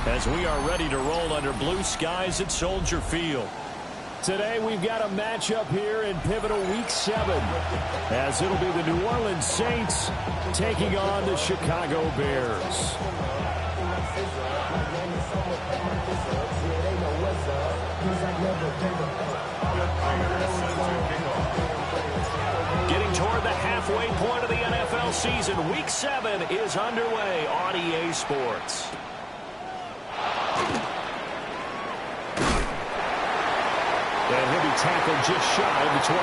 as we are ready to roll under blue skies at Soldier Field. Today we've got a matchup here in pivotal Week 7, as it'll be the New Orleans Saints taking on the Chicago Bears. Getting toward the halfway point of the NFL season, Week 7 is underway on EA Sports. And he'll be tackled just shy of the 25.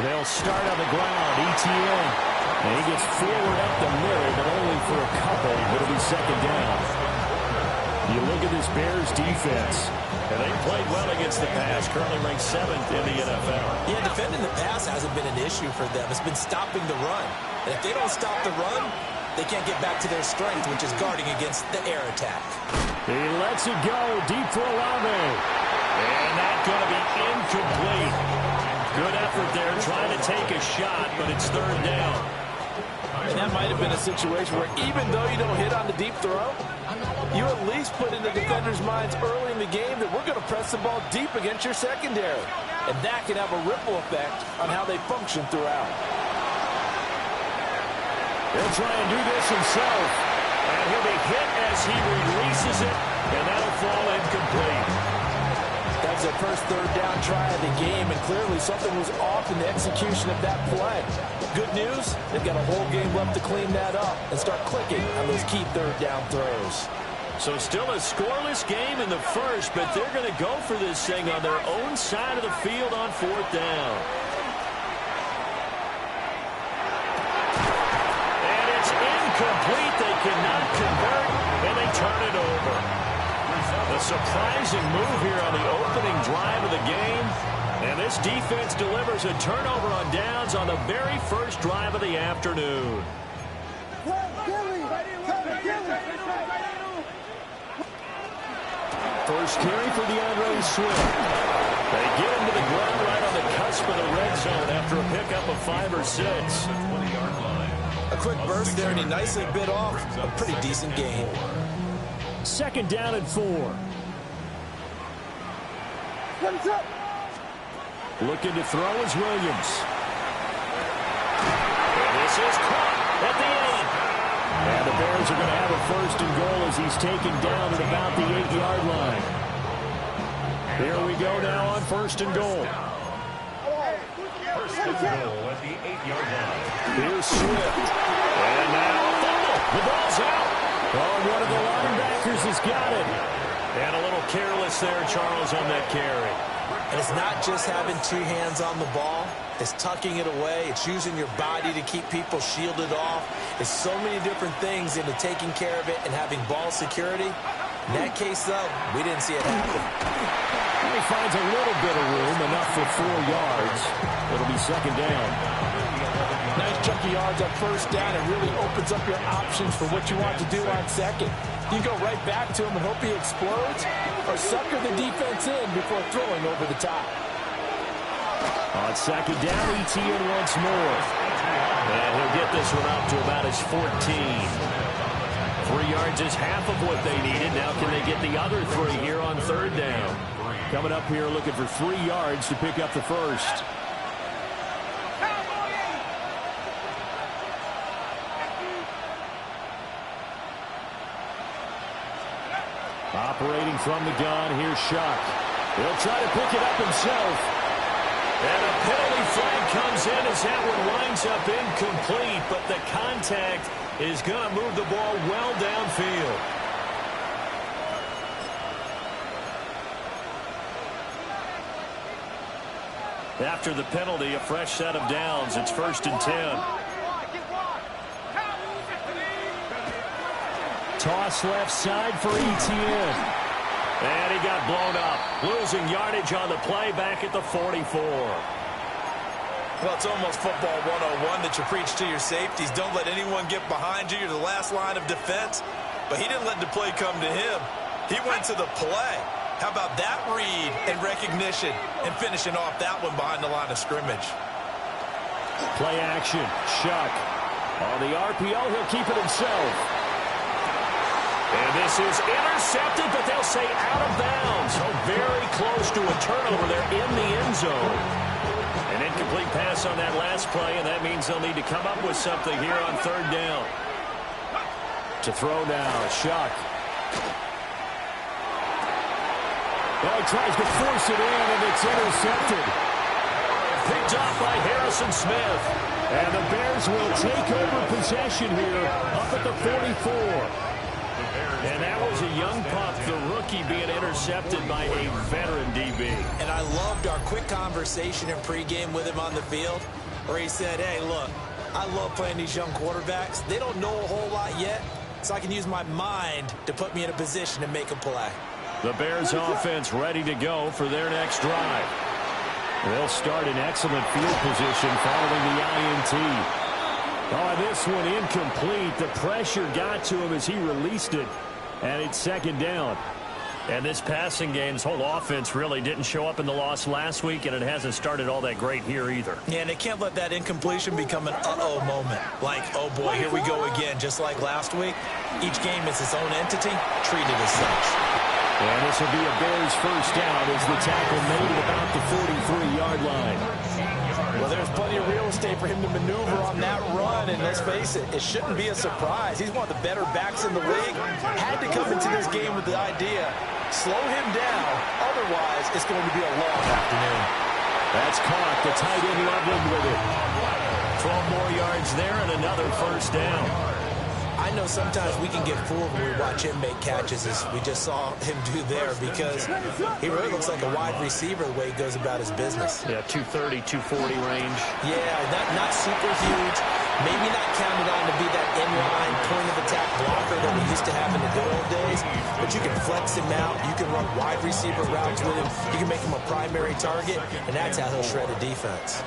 They'll start on the ground. ETN. And he gets forward up the middle, but only for a couple. It'll be second down. You look at this Bears defense, and they played well against the pass. Currently ranked 7th in the NFL. Yeah, defending the pass hasn't been an issue for them. It's been stopping the run. And if they don't stop the run, they can't get back to their strength, which is guarding against the air attack. He lets it go deep for Olave. And that's going to be incomplete. Good effort there trying to take a shot, but it's third down. And that might have been a situation where even though you don't hit on the deep throw, you at least put in the defenders' minds early in the game that we're going to press the ball deep against your secondary. And that can have a ripple effect on how they function throughout. He'll try and do this himself. And he'll be hit as he releases it, and that'll fall incomplete. That's their first third down try of the game, and clearly something was off in the execution of that play. Good news, they've got a whole game left to clean that up and start clicking on those key third down throws. So still a scoreless game in the first, but they're going to go for this thing on their own side of the field on fourth down. And it's incomplete. They cannot convert, and they turn it over. A surprising move here on the opening drive of the game. And this defense delivers a turnover on downs on the very first drive of the afternoon. First carry for DeAndre Swift. They get him to the ground right on the cusp of the red zone after a pickup of 5 or 6. A quick burst there, and he nicely bit off a pretty decent gain. Second down and 4. Looking to throw is Williams. And this is caught at the end. And the Bears are going to have a first and goal as he's taken down at about the 8-yard line. Here we go now on first and goal. First and goal at the 8-yard line. Here's Swift. And now a fumble. The ball's out. Oh, one of the linebackers has got it. And a little careless there, Charles, on that carry. And it's not just having 2 hands on the ball. It's tucking it away. It's using your body to keep people shielded off. It's so many different things into taking care of it and having ball security. In that case, though, we didn't see it happen. And he finds a little bit of room, enough for 4 yards. It'll be second down. Nice chunky yards on first down. It really opens up your options for what you want to do on second. You go right back to him and hope he explodes, or sucker the defense in before throwing over the top. On second down, ETN once more. And he'll get this one up to about his 14. 3 yards is half of what they needed. Now can they get the other 3 here on third down? Coming up here looking for 3 yards to pick up the first. Operating from the gun, here's Shuck. He'll try to pick it up himself. And a penalty flag comes in as that one winds up incomplete, but the contact is going to move the ball well downfield. After the penalty, a fresh set of downs. It's first and 10. Toss left side for ETN. And he got blown up. Losing yardage on the play back at the 44. Well, it's almost football 101 that you preach to your safeties. Don't let anyone get behind you. You're the last line of defense. But he didn't let the play come to him. He went to the play. How about that read and recognition and finishing off that one behind the line of scrimmage? Play action. Shuck. On the RPO, he'll keep it himself. And this is intercepted, but they'll say out of bounds. So very close to a turnover there in the end zone. An incomplete pass on that last play, and that means they'll need to come up with something here on third down. To throw now, Shuck. Oh, he tries to force it in, and it's intercepted. Picked off by Harrison Smith. And the Bears will take over possession here up at the 44. And that was a young pup, the rookie, being intercepted by a veteran DB. And I loved our quick conversation in pregame with him on the field where he said, hey, look, I love playing these young quarterbacks. They don't know a whole lot yet, so I can use my mind to put me in a position to make a play. The Bears offense ready to go for their next drive. They'll start in excellent field position following the INT. Oh, this one incomplete. The pressure got to him as he released it, and it's second down. And this passing game, this whole offense really didn't show up in the loss last week, and it hasn't started all that great here either. Yeah, and they can't let that incompletion become an uh-oh moment. Like, oh boy, here we go again, just like last week. Each game is its own entity, treated as such. And this will be a Bears first down as the tackle made at about the 43-yard line. Well, there's plenty of real estate for him to maneuver on that run, and let's face it, it shouldn't be a surprise. He's one of the better backs in the league. Had to come into this game with the idea, slow him down, otherwise it's going to be a long afternoon. That's caught. The tight end Loveland with it. 12 more yards there and another first down. I know sometimes we can get fooled when we watch him make catches, as we just saw him do there, because he really looks like a wide receiver the way he goes about his business. Yeah, 230, 240 range. Yeah, not super huge. Maybe not counted on to be that inline point-of-attack blocker that we used to have in the good old days, but you can flex him out. You can run wide receiver routes with him. You can make him a primary target, and that's how he'll shred a defense.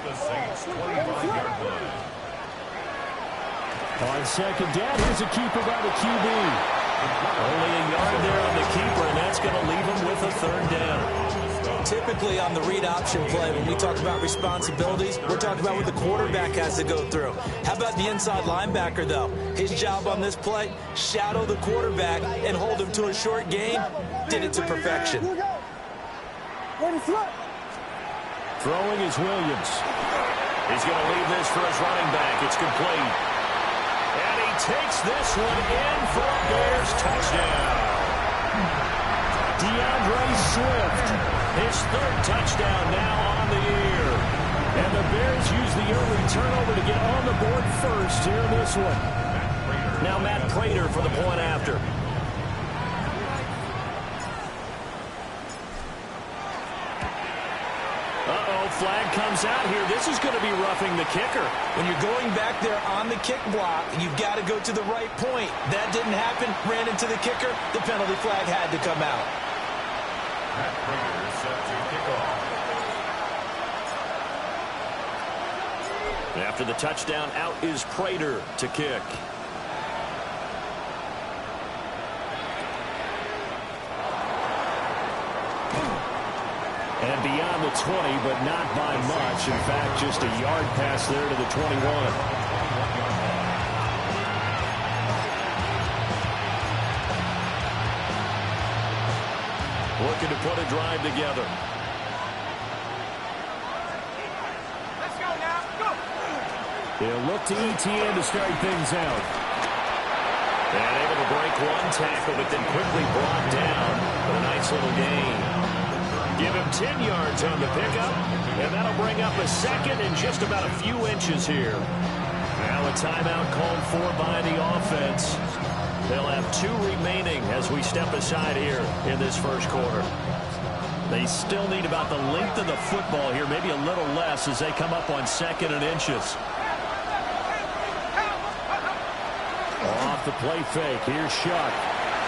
On second down, here's a keeper by the QB. Only a yard there on the keeper, and that's going to leave him with a third down. Typically on the read option play, when we talk about responsibilities, we're talking about what the quarterback has to go through. How about the inside linebacker, though? His job on this play, shadow the quarterback and hold him to a short gain. Did it to perfection. Throwing is Williams. He's going to leave this for his running back. It's complete. And he takes this one in for a Bears touchdown. DeAndre Swift, his third touchdown now on the year. And the Bears use the early turnover to get on the board first here in this one. Now Matt Prater for the point after. Flag comes out here. This is going to be roughing the kicker. When you're going back there on the kick block, you've got to go to the right point. That didn't happen. Ran into the kicker. The penalty flag had to come out. Matt Prater set to kick off. After the touchdown, out is Prater to kick. And beyond the 20, but not by much. In fact, just a yard pass there to the 21. Looking to put a drive together. Let's go now. Go. He'll look to ETN to start things out. And able to break one tackle, but then quickly brought down for a nice little gain. Give him 10 yards on the pickup, and that'll bring up a second and just about a few inches here. Now a timeout called for by the offense. They'll have 2 remaining as we step aside here in this first quarter. They still need about the length of the football here, maybe a little less as they come up on second and inches. Off the play fake, here's Shuck.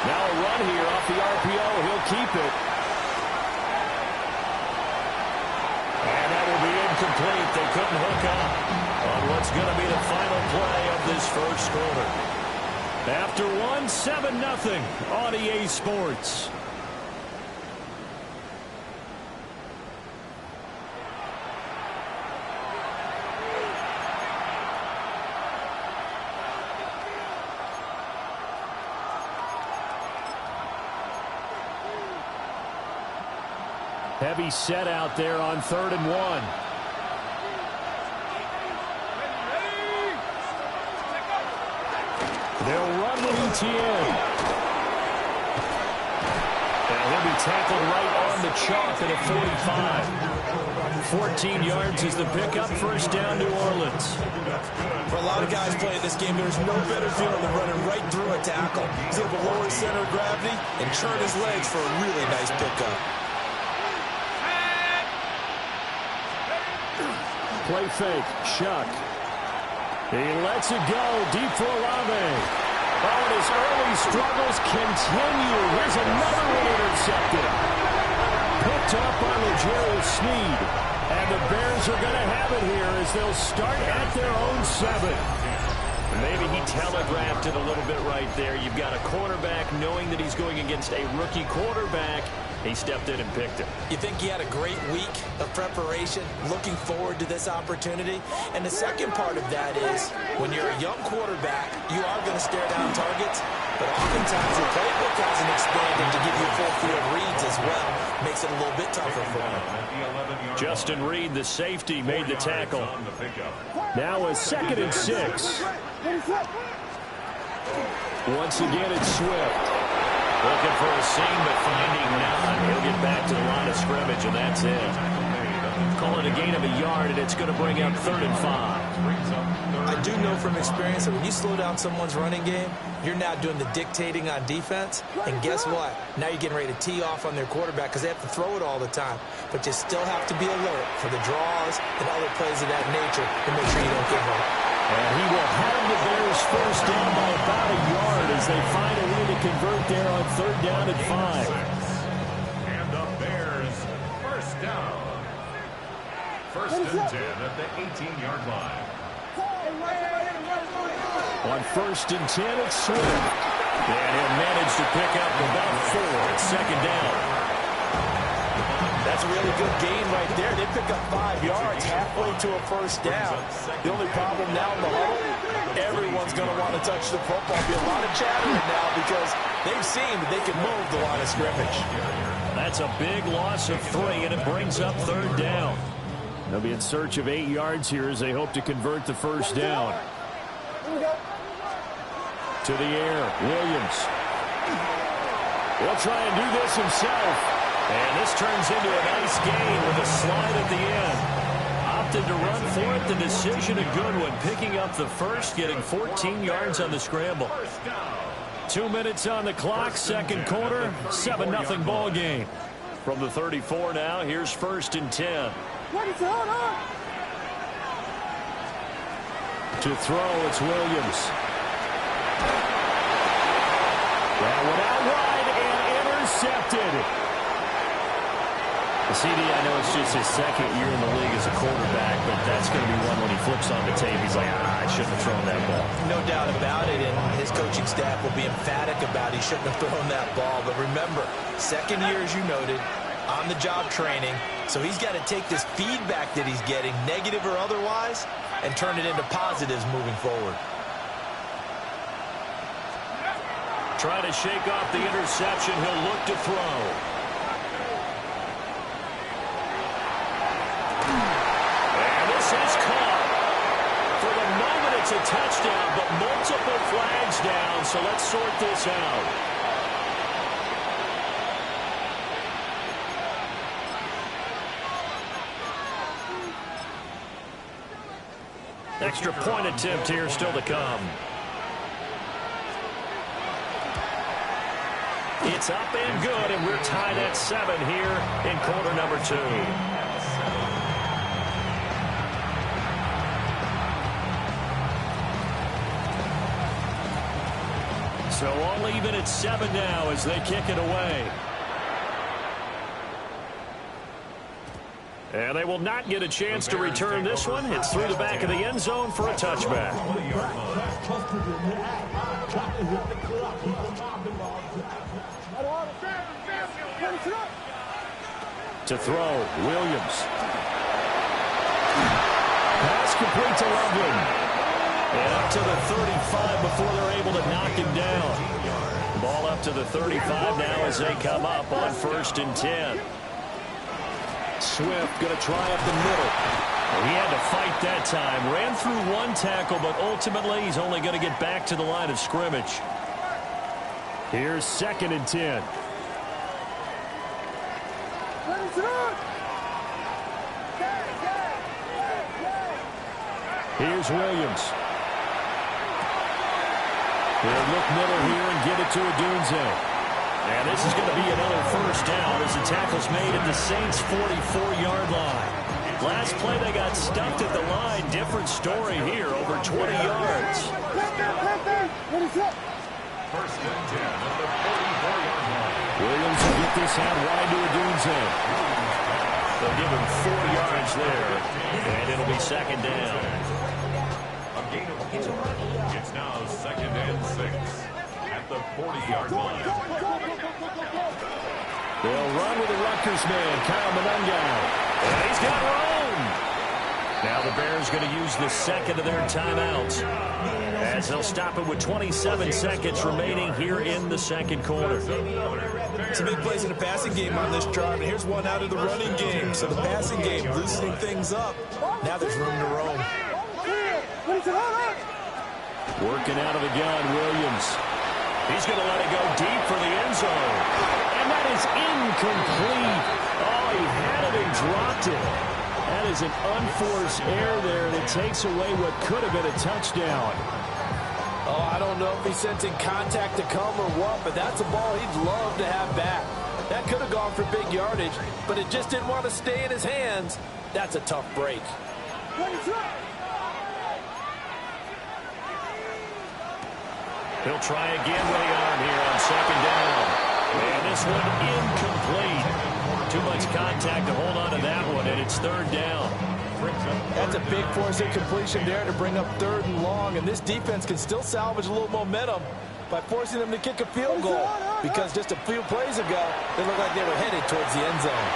Now a run here off the RPO, he'll keep it. And that will be incomplete. They couldn't hook up on what's going to be the final play of this first quarter. After one, 7-0 on EA Sports. Heavy set out there on 3rd and 1. They'll run with Etienne. And he'll be tackled right on the chalk at a 45. 14 yards is the pickup. First down, New Orleans. For a lot of guys playing this game, there's no better feeling than running right through a tackle. He's able to lower his center of gravity and turn his legs for a really nice pickup. Play fake. Shuck. He lets it go. Deep for Olave. Oh, and his early struggles continue. Here's another one intercepted. Picked up by L'Jarius Sneed. And the Bears are going to have it here as they'll start at their own 7. Maybe he telegraphed it a little bit right there. You've got a quarterback knowing that he's going against a rookie quarterback. He stepped in and picked him. You think he had a great week of preparation, looking forward to this opportunity? And the second part of that is, when you're a young quarterback, you are going to stare down targets, but oftentimes your playbook hasn't expanded to give you full field reads as well. Makes it a little bit tougher for him. Justin Reed, the safety, made the tackle. Now a 2nd and 6. Once again, it's Swift. Looking for a seam, but finding none. He'll get back to the line of scrimmage, and that's it. Call it a gain of a yard, and it's going to bring up 3rd and 5. I do know from experience that when you slow down someone's running game, you're now doing the dictating on defense. And guess what? Now you're getting ready to tee off on their quarterback because they have to throw it all the time. But you still have to be alert for the draws and other plays of that nature to make sure you don't get hurt. And he will have the Bears first down by about a yard as they find a way to convert there on 3rd down and 5. And the Bears first down. 1st and 10 at the 18-yard line. On 1st and 10, it's Swift. And he'll manage to pick up about 4 at 2nd down. That's a really good gain right there. They pick up 5 yards halfway to a first down. The only problem now in the huddle, everyone's going to want to touch the football. Be a lot of chattering now because they've seen that they can move the line of scrimmage. That's a big loss of 3, and it brings up 3rd down. They'll be in search of 8 yards here as they hope to convert the first down. To the air, Williams. He'll try and do this himself. And this turns into a nice gain with a slide at the end. Opted to run for it. The decision a good one. Picking up the first, getting 14 yards on the scramble. 2 minutes on the clock, 2nd quarter, 7-0 ball game. From the 34 now, here's 1st and 10. To throw, it's Williams. That one out wide and intercepted. CD, I know it's just his 2nd year in the league as a quarterback, but that's going to be one when he flips on the tape. He's like, I shouldn't have thrown that ball. No doubt about it, and his coaching staff will be emphatic about he shouldn't have thrown that ball. But remember, 2nd year, as you noted, on-the-job training, so he's got to take this feedback that he's getting, negative or otherwise, and turn it into positives moving forward. Trying to shake off the interception. He'll look to throw. Is caught. For the moment, it's a touchdown, but multiple flags down, so let's sort this out. Extra point attempt here still to come. It's up and good, and we're tied at 7 here in quarter number 2. So all even at 7 now as they kick it away. And they will not get a chance to return this one. It's through the back of the end zone for a touchback. To throw, Williams. Pass complete to Loveland. And up to the 35 before they're able to knock him down. Ball up to the 35 now as they come up on 1st and 10. Swift going to try up the middle. He had to fight that time. Ran through one tackle, but ultimately he's only going to get back to the line of scrimmage. Here's 2nd and 10. Here's Williams. They'll look middle here and give it to Odunze. And this is going to be another 1st down as the tackle's made at the Saints' 44-yard line. Last play they got stuffed at the line. Different story here, over 20 yards. 1st and 10 at the 44-yard line. Williams will get this out wide to Odunze. They'll give him 4 yards there, and it'll be 2nd down. A gain of 4. It's now 2nd and 6 at the 40-yard line. They'll run with the Rutgers man, Kyle Monangai. And he's got room. Now the Bears going to use the 2nd of their timeouts as they'll stop it with 27 seconds remaining here in the 2nd quarter. Some big plays in the passing game on this drive, and here's one out of the running game. So the passing game loosening things up. Now there's room to roam. Working out of the gun, Williams. He's going to let it go deep for the end zone. And that is incomplete. Oh, he had it and dropped it. That is an unforced error there, and it takes away what could have been a touchdown. Oh, I don't know if he's sensing contact to come or what, but that's a ball he'd love to have back. That could have gone for big yardage, but it just didn't want to stay in his hands. That's a tough break. He'll try again with the arm here on 2nd down. And this one incomplete. Too much contact to hold on to that one, and it's 3rd down. That's a big force incompletion there to bring up 3rd and long, and this defense can still salvage a little momentum by forcing them to kick a field goal, because just a few plays ago, they looked like they were headed towards the end zone.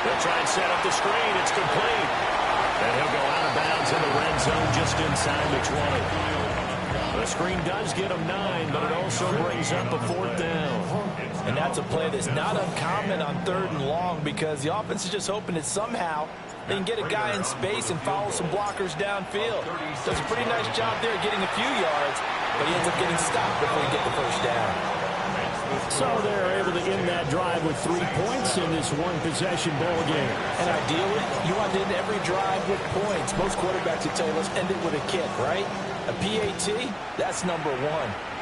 They'll try and set up the screen. It's complete. And he'll go out of bounds in the red zone just inside the 20. The screen does get him 9, but it also brings up a 4th down. And that's a play that's not uncommon on 3rd and long, because the offense is just hoping that somehow they can get a guy in space and follow some blockers downfield. Does a pretty nice job there getting a few yards, but he ends up getting stopped before he gets the 1st down. So they're able to end that drive with 3 points in this one-possession ball game. And ideally, you want to end every drive with points. Most quarterbacks would tell you, let's end it with a kick, right? A PAT, that's number 1.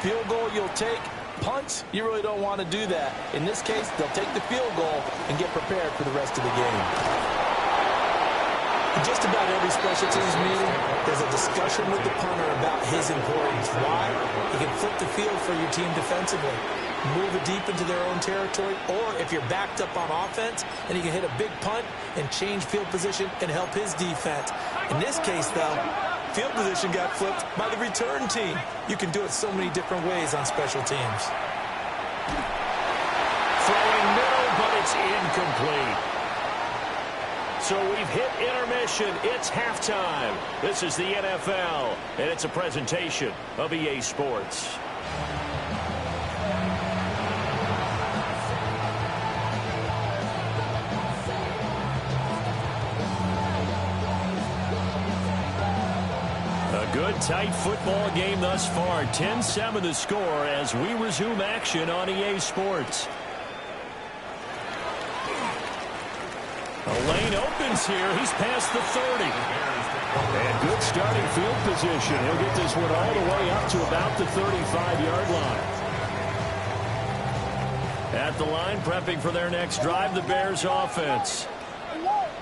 Field goal you'll take. Punts, you really don't want to do that. In this case, they'll take the field goal and get prepared for the rest of the game. In just about every special teams meeting, there's a discussion with the punter about his importance. Why? He can flip the field for your team defensively, move it deep into their own territory, or if you're backed up on offense, then he can hit a big punt and change field position and help his defense. In this case, though, field position got flipped by the return team. You can do it so many different ways on special teams. Throwing middle, but it's incomplete. So we've hit intermission. It's halftime. This is the NFL, and it's a presentation of EA Sports. A good, tight football game thus far. 10-7 the score as we resume action on EA Sports. A lane opens here. He's past the 30. And good starting field position. He'll get this one all the way up to about the 35-yard line. At the line, prepping for their next drive, the Bears offense.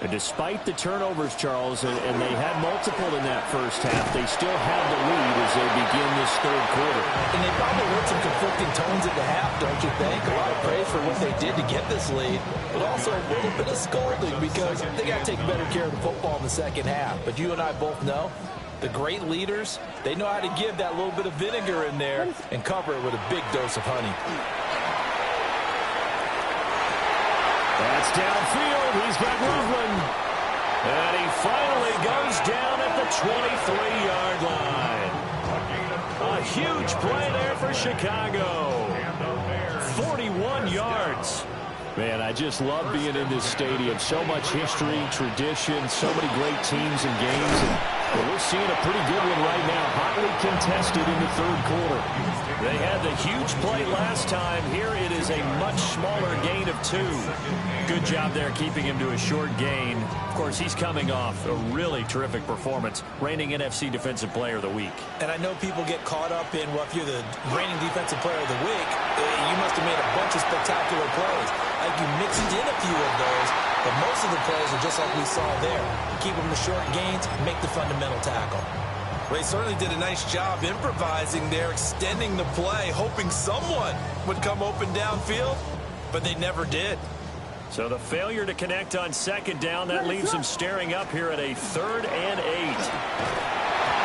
And despite the turnovers, Charles, and they had multiple in that first half, they still have the lead as they begin this third quarter. And they probably heard some conflicting tones at the half, don't you think? A lot of praise for what they did to get this lead, but also a little bit of scolding because they got to take better care of the football in the second half. But you and I both know the great leaders, they know how to give that little bit of vinegar in there and cover it with a big dose of honey. That's downfield. He's got Loveland. And he finally goes down at the 23-yard line. A huge play there for Chicago. 41 yards. Man, I just love being in this stadium. So much history, tradition, so many great teams and games. And we're seeing a pretty good one right now. Hotly contested in the third quarter. They had the huge play last time. Here it is a much smaller gain of 2. Good job there keeping him to a short gain. Of course, he's coming off a really terrific performance, reigning NFC Defensive Player of the Week. And I know people get caught up in, well, if you're the reigning Defensive Player of the Week, you must have made a bunch of spectacular plays. Like you mixed in a few of those, but most of the plays are just like we saw there. Keep them to short gains, make the fundamental tackle. Well, he certainly did a nice job improvising there, extending the play, hoping someone would come open downfield, but they never did. So the failure to connect on second down, that leaves them staring up here at a 3rd and 8.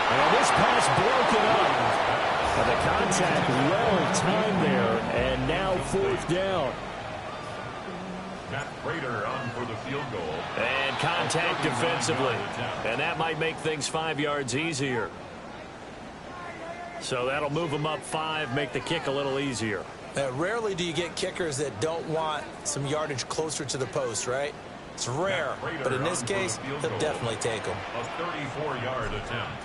And this pass broken up. And the contact well timed there, and now 4th down. Matt Prater on for the field goal. And contact defensively. And that might make things 5 yards easier. So that'll move them up 5, make the kick a little easier. Rarely do you get kickers that don't want some yardage closer to the post, right? It's rare, but in this case, he'll definitely take them. A 34-yard attempt.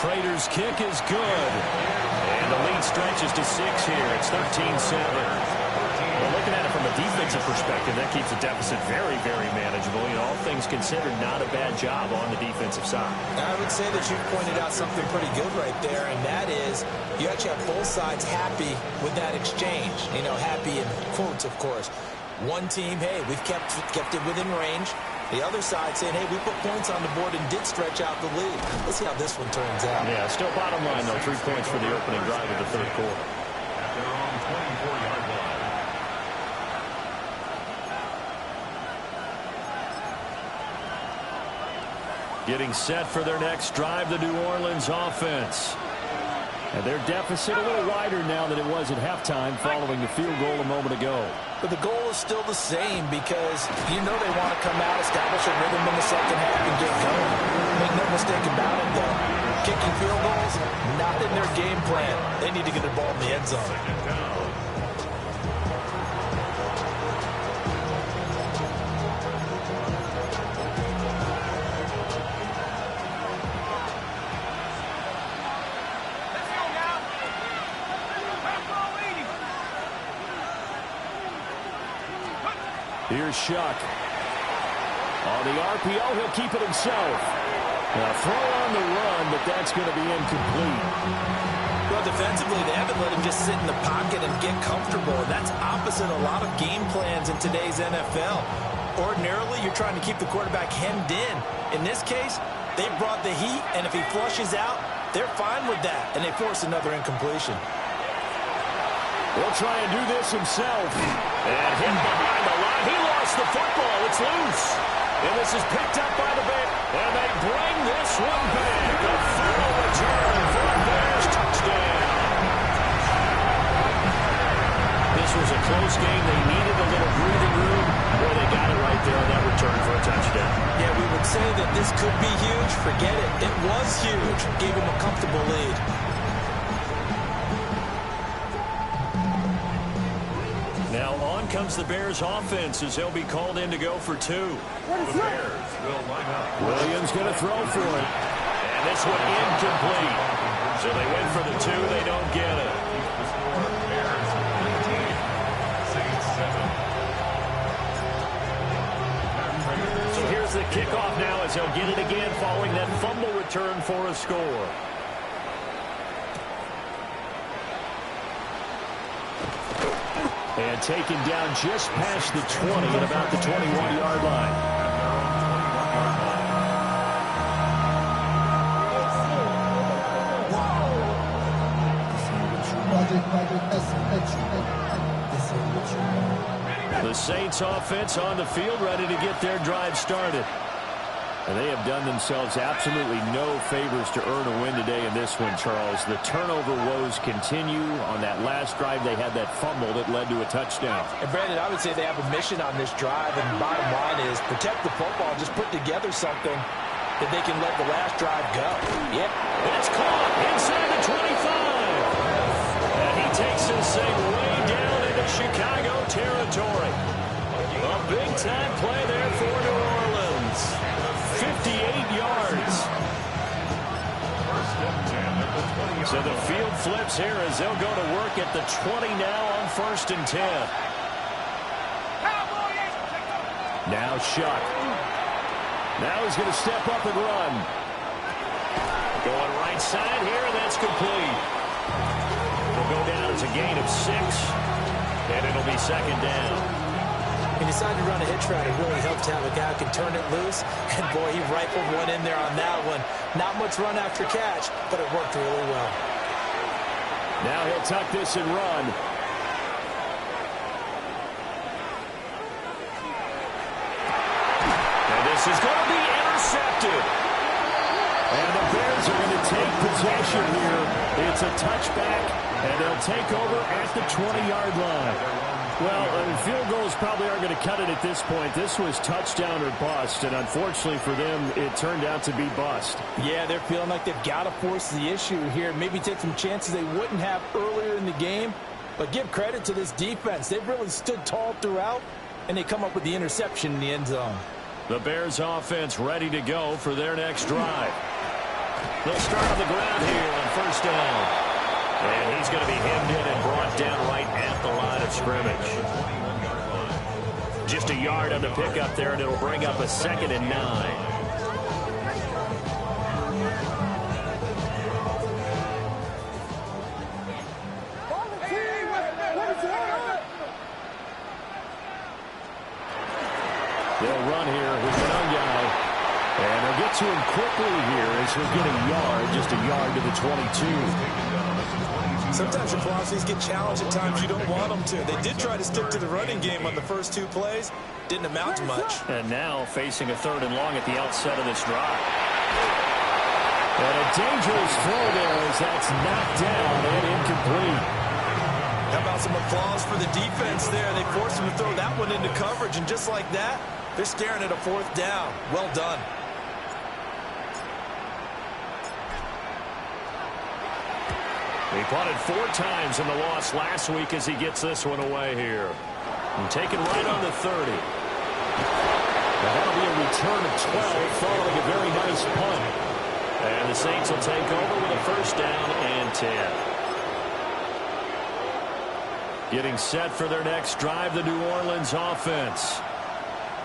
Prater's kick is good. And the lead stretches to 6 here. It's 13-7. Well, looking at it from a defensive perspective, that keeps the deficit very, very manageable. You know, all things considered, not a bad job on the defensive side. I would say that you've pointed out something pretty good right there, and that is you actually have both sides happy with that exchange. You know, happy in quotes, of course. One team, hey, we've kept it within range. The other side saying, hey, we put points on the board and did stretch out the lead. Let's see how this one turns out. Yeah, still bottom line, though, 3 points for the opening drive of the third quarter. At their own 24-yard line. Getting set for their next drive, the New Orleans offense. And their deficit a little wider now than it was at halftime following the field goal a moment ago. But the goal is still the same because you know they want to come out, establish a rhythm in the second half, and get going. Make no mistake about it, though. Kicking field goals, not in their game plan. They need to get the ball in the end zone. Second down. Here's Shuck. On the RPO, he'll keep it himself. Now throw on the run, but that's going to be incomplete. Well, defensively, they haven't let him just sit in the pocket and get comfortable. And that's opposite a lot of game plans in today's NFL. Ordinarily, you're trying to keep the quarterback hemmed in. In this case, they brought the heat, and if he flushes out, they're fine with that, and they force another incompletion. He'll try and do this himself. And hit behind the line. He lost the football. It's loose. And this is picked up by the Bears. And they bring this one back. A final return for a Bears touchdown. This was a close game. They needed a little breathing room. Boy, they got it right there on that return for a touchdown. Yeah, we would say that this could be huge. Forget it. It was huge. Gave him a comfortable lead. Now on comes the Bears offense as they'll be called in to go for 2. The Bears will line up. Williams going to throw for it. And this one incomplete. So they went for the 2. They don't get it. The score, Bears 19, Saints 7. So here's the kickoff now as they'll get it again following that fumble return for a score. And taken down just past the 20 at about the 21-yard line. The Saints offense on the field, ready to get their drive started. And they have done themselves absolutely no favors to earn a win today in this one, Charles. The turnover woes continue. On that last drive, they had that fumble that led to a touchdown. And, Brandon, I would say they have a mission on this drive, and the bottom line is protect the football, just put together something that they can let the last drive go. Yep, it's caught inside the 25. And he takes this thing way down into Chicago territory. A big-time play there for New Orleans. 58 yards. So the field flips here as they'll go to work at the 20 now on 1st and 10. Now Shuck. Now he's going to step up and run. Going right side here, and that's complete. It'll go down as a gain of 6, and it'll be 2nd down. He decided to run a hitch route. It really helped to have a guy who can turn it loose. And, boy, he rifled one in there on that one. Not much run after catch, but it worked really well. Now he'll tuck this and run. And this is going to be intercepted. And the Bears are going to take possession here. It's a touchback, and they'll take over at the 20-yard line. Well, field goals probably aren't going to cut it at this point. This was touchdown or bust, and unfortunately for them, it turned out to be bust. Yeah, they're feeling like they've got to force the issue here. Maybe take some chances they wouldn't have earlier in the game. But give credit to this defense. They've really stood tall throughout, and they come up with the interception in the end zone. The Bears offense ready to go for their next drive. They'll start on the ground here on 1st down. And he's going to be hemmed in and brought down right at the line of scrimmage. Just a yard on the pickup there, and it'll bring up a 2nd and 9. They'll run here with the young guy. And they'll get to him quickly here as he'll get a yard, just a yard to the 22. Sometimes your philosophies get challenged at times you don't want them to. They did try to stick to the running game on the first 2 plays. Didn't amount to much. And now facing a 3rd and long at the outset of this drive. And a dangerous throw there as that's knocked down and incomplete. How about some applause for the defense there? They forced him to throw that one into coverage, and just like that, they're staring at a 4th down. Well done. He punted 4 times in the loss last week as he gets this one away here. And taken right on the 30. Now that'll be a return of 12 following a very nice punt. And the Saints will take over with a 1st down and 10. Getting set for their next drive, the New Orleans offense.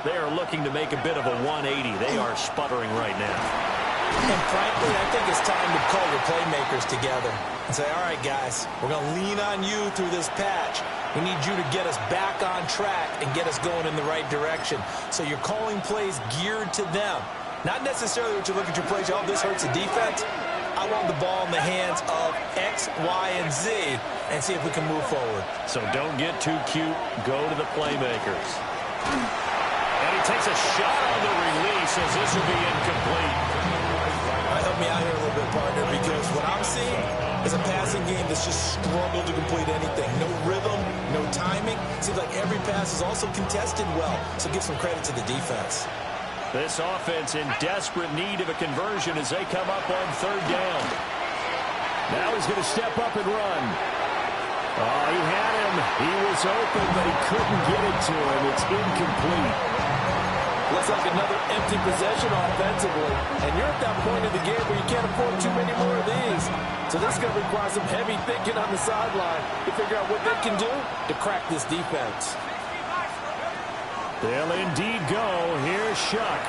They are looking to make a bit of a 180. They are sputtering right now. And frankly, I think it's time to call your playmakers together and say, all right, guys, we're going to lean on you through this patch. We need you to get us back on track and get us going in the right direction. So you're calling plays geared to them. Not necessarily what you look at your plays, oh, this hurts the defense. I want the ball in the hands of X, Y, and Z and see if we can move forward. So don't get too cute. Go to the playmakers. And he takes a shot on the release as this will be incomplete. Help me out here a little bit, partner, because what I'm seeing is a passing game that's just struggled to complete anything. No rhythm, no timing. Seems like every pass is also contested well, so give some credit to the defense. This offense in desperate need of a conversion as they come up on 3rd down. Now he's going to step up and run. Oh, he had him. He was open, but he couldn't get it to him. It's incomplete. Looks like another empty possession offensively. And you're at that point in the game where you can't afford too many more of these. So this is going to require some heavy thinking on the sideline to figure out what they can do to crack this defense. They'll indeed go. Here's Shuck.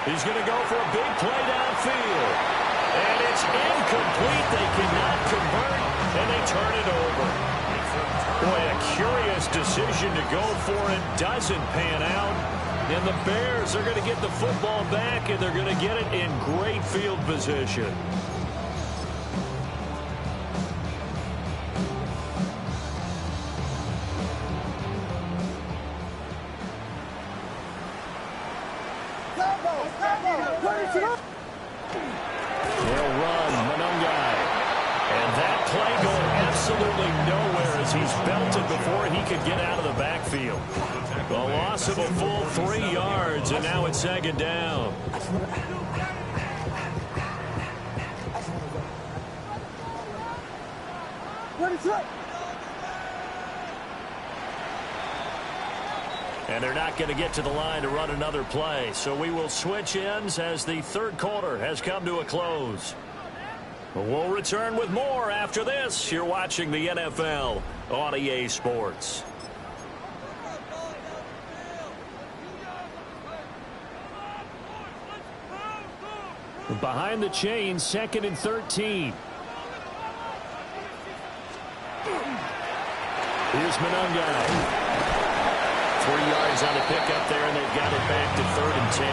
He's going to go for a big play downfield. And it's incomplete. They cannot convert, and they turn it over. Boy, a curious decision to go for it. Doesn't pan out. And the Bears are going to get the football back, and they're going to get it in great field position. They'll run Monangai. And that play going absolutely nowhere as he's belted before he could get out of the backfield. A loss of a full 3 yards, and now it's second down. And they're not going to get to the line to run another play. So we will switch ends as the third quarter has come to a close. We'll return with more after this. You're watching the NFL on EA Sports. Behind the chains, 2nd and 13. Here's Monangai. 3 yards on the pickup there, and they've got it back to 3rd and 10.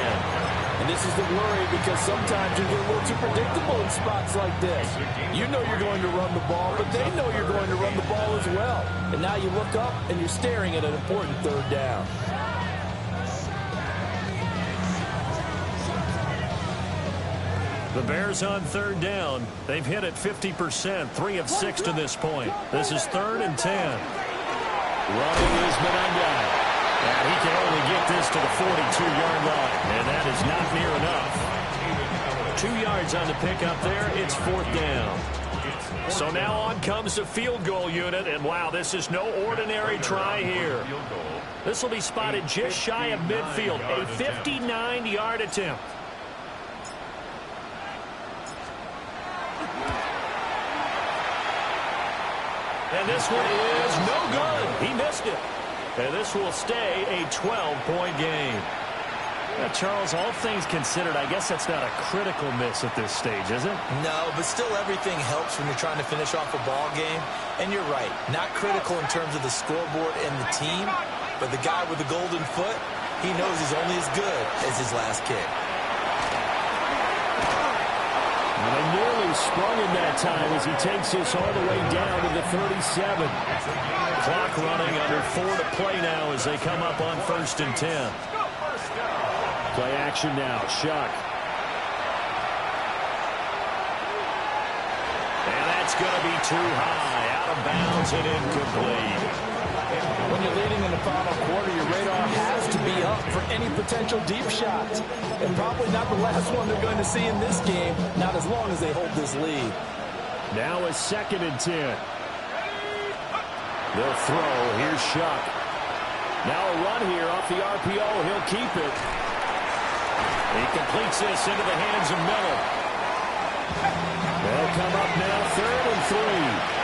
And this is the worry because sometimes you get a little too predictable in spots like this. You know you're going to run the ball, but they know you're going to run the ball as well. And now you look up and you're staring at an important 3rd down. The Bears on 3rd down. They've hit it 50%, 3 of 6 to this point. This is 3rd and 10. Running is Monangai. And he can only get this to the 42-yard line, and that is not near enough. 2 yards on the pickup there. It's 4th down. So now on comes the field goal unit, and wow, this is no ordinary try here. This will be spotted just shy of midfield, a 59-yard attempt. And this one is no good. He missed it. And this will stay a 12-point game. Charles, all things considered, I guess that's not a critical miss at this stage, is it? No, but still everything helps when you're trying to finish off a ball game. And you're right, not critical in terms of the scoreboard and the team, but the guy with the golden foot, he knows he's only as good as his last kick. And they nearly sprung him that time as he takes this all the way down to the 37. Clock running under 4 to play now as they come up on 1st and 10. Play action now. Shuck. And that's going to be too high. Out of bounds and incomplete. When you're leading in the final quarter, your radar has to be up for any potential deep shots. And probably not the last one they're going to see in this game, not as long as they hold this lead. Now a 2nd and 10. They'll throw. Here's Shuck. Now a run here off the RPO. He'll keep it. He completes this into the hands of Miller. They'll come up now 3rd and 3.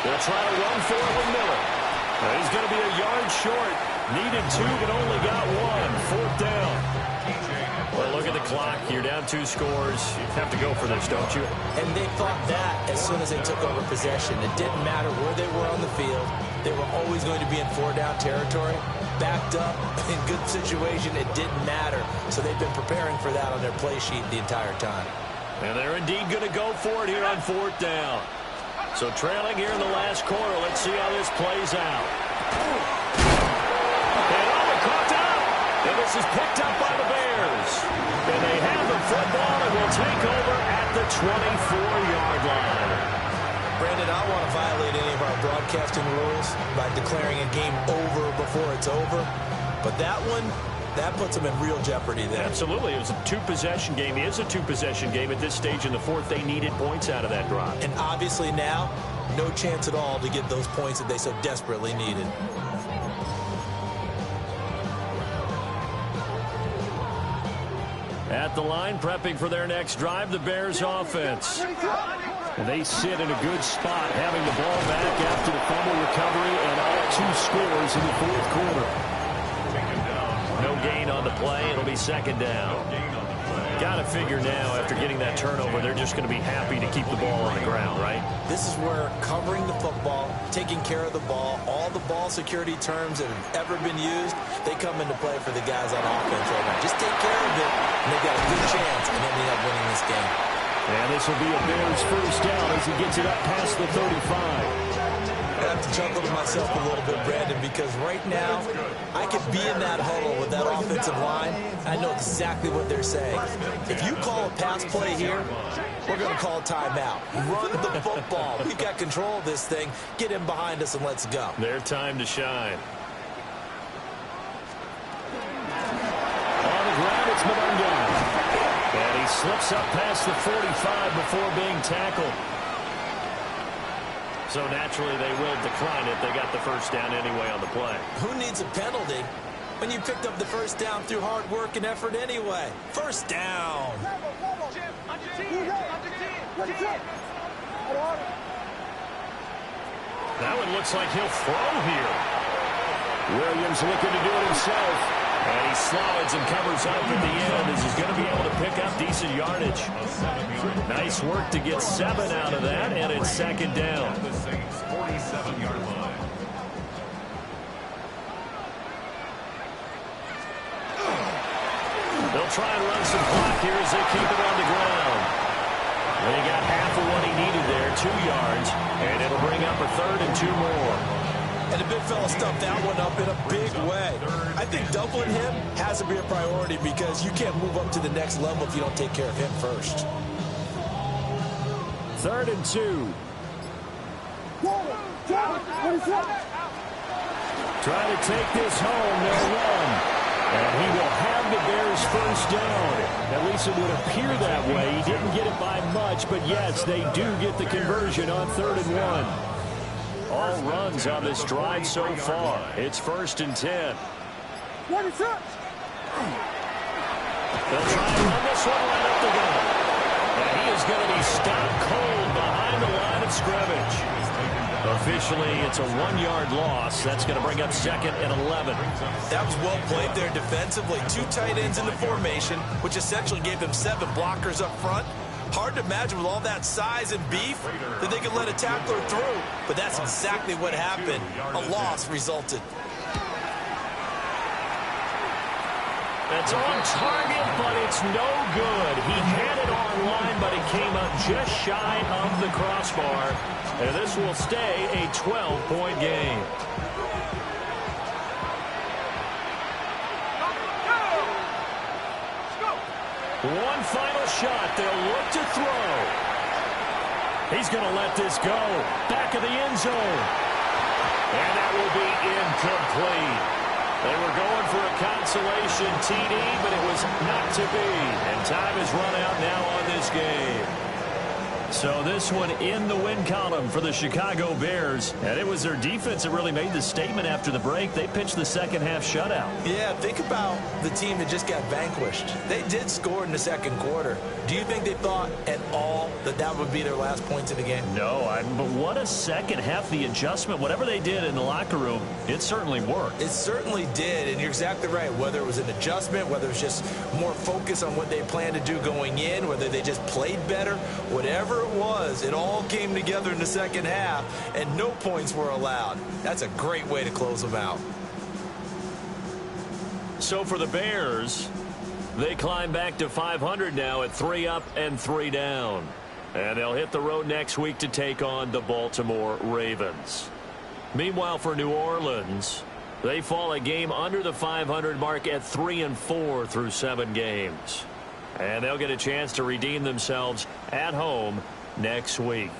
They'll try to run for it with Miller. He's going to be a yard short. Needed 2, but only got 1. 4th down. Well, look at the clock. You're down 2 scores. You have to go for this, don't you? And they thought that as soon as they took over possession. It didn't matter where they were on the field. They were always going to be in 4-down territory. Backed up, in good situation, it didn't matter. So they've been preparing for that on their play sheet the entire time. And they're indeed going to go for it here on 4th down. So trailing here in the last quarter. Let's see how this plays out. And caught up. And this is picked up by the Bears. And they have the football and will take over at the 24-yard line. Brandon, I don't want to violate any of our broadcasting rules by declaring a game over before it's over. But that one, that puts them in real jeopardy there. Absolutely. It was a 2-possession game. It is a 2-possession game at this stage in the 4th. They needed points out of that drive. And obviously now, no chance at all to get those points that they so desperately needed. At the line, prepping for their next drive, the Bears offense. And they sit in a good spot, having the ball back after the fumble recovery and all 2 scores in the 4th quarter. No gain on the play. It'll be 2nd down. Got to figure now, after getting that turnover, they're just going to be happy to keep the ball on the ground, right? This is where covering the football, taking care of the ball, all the ball security terms that have ever been used, they come into play for the guys on offense right now. Just take care of it, and they've got a good chance of ending up winning this game. And this will be a Bears first down as he gets it up past the 35. I have to chuckle to myself a little bit, Brandon, because right now I could be in that huddle with that offensive line. I know exactly what they're saying. If you call a pass play here, we're going to call a timeout. Run the football. We've got control of this thing. Get in behind us and let's go. Their time to shine. On the ground, it's Mononga. And he slips up past the 45 before being tackled. So naturally, they will decline it. They got the first down anyway on the play. Who needs a penalty when you picked up the first down through hard work and effort anyway? First down. Now it looks like he'll throw here. Williams looking to do it himself. And he slides and covers up at the end as he's going to be able to pick up decent yardage. Nice work to get 7 out of that, and it's second down. The Saints' 47-yard line. They'll try and run some clock here as they keep it on the ground. They got half of what he needed there, 2 yards, and it'll bring up a 3rd and 2 more. And the big fella stuffed that one up in a big way. I think doubling him has to be a priority because you can't move up to the next level if you don't take care of him first. 3rd and 2. Try to take this home. They'll run. And he will have the Bears first down. At least it would appear that way. He didn't get it by much, but yes, they do get the conversion on 3rd and 1. All runs on this drive so far. It's 1st and 10. They'll try and run this one right up the gut. And he is going to be stopped cold behind the line of scrimmage. Officially, it's a 1-yard loss. That's going to bring up 2nd and 11. That was well played there defensively. 2 tight ends in the formation, which essentially gave them 7 blockers up front. Hard to imagine with all that size and beef that they could let a tackler through. But that's exactly what happened. A loss resulted. That's on target, but it's no good. He had it on line, but it came up just shy of the crossbar. And this will stay a 12-point game. One final shot. They'll look to throw. He's going to let this go. Back of the end zone. And that will be incomplete. They were going for a consolation TD, but it was not to be. And time has run out now on this game. So this one in the win column for the Chicago Bears. And it was their defense that really made the statement after the break. They pitched the second half shutout. Yeah, think about the team that just got vanquished. They did score in the second quarter. Do you think they thought at all that that would be their last points of the game? No, but what a second half. The adjustment, whatever they did in the locker room, it certainly worked. It certainly did, and you're exactly right. Whether it was an adjustment, whether it was just more focus on what they planned to do going in, whether they just played better, whatever it was, it all came together in the second half, and no points were allowed. That's a great way to close them out. So for the Bears, they climb back to 500 now at 3 up and 3 down. And they'll hit the road next week to take on the Baltimore Ravens. Meanwhile, for New Orleans, they fall a game under the 500 mark at 3-4 through 7 games. And they'll get a chance to redeem themselves at home next week.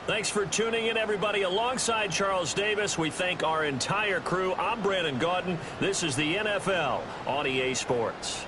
Thanks for tuning in, everybody. Alongside Charles Davis, we thank our entire crew. I'm Brandon Gaudin. This is the NFL on EA Sports.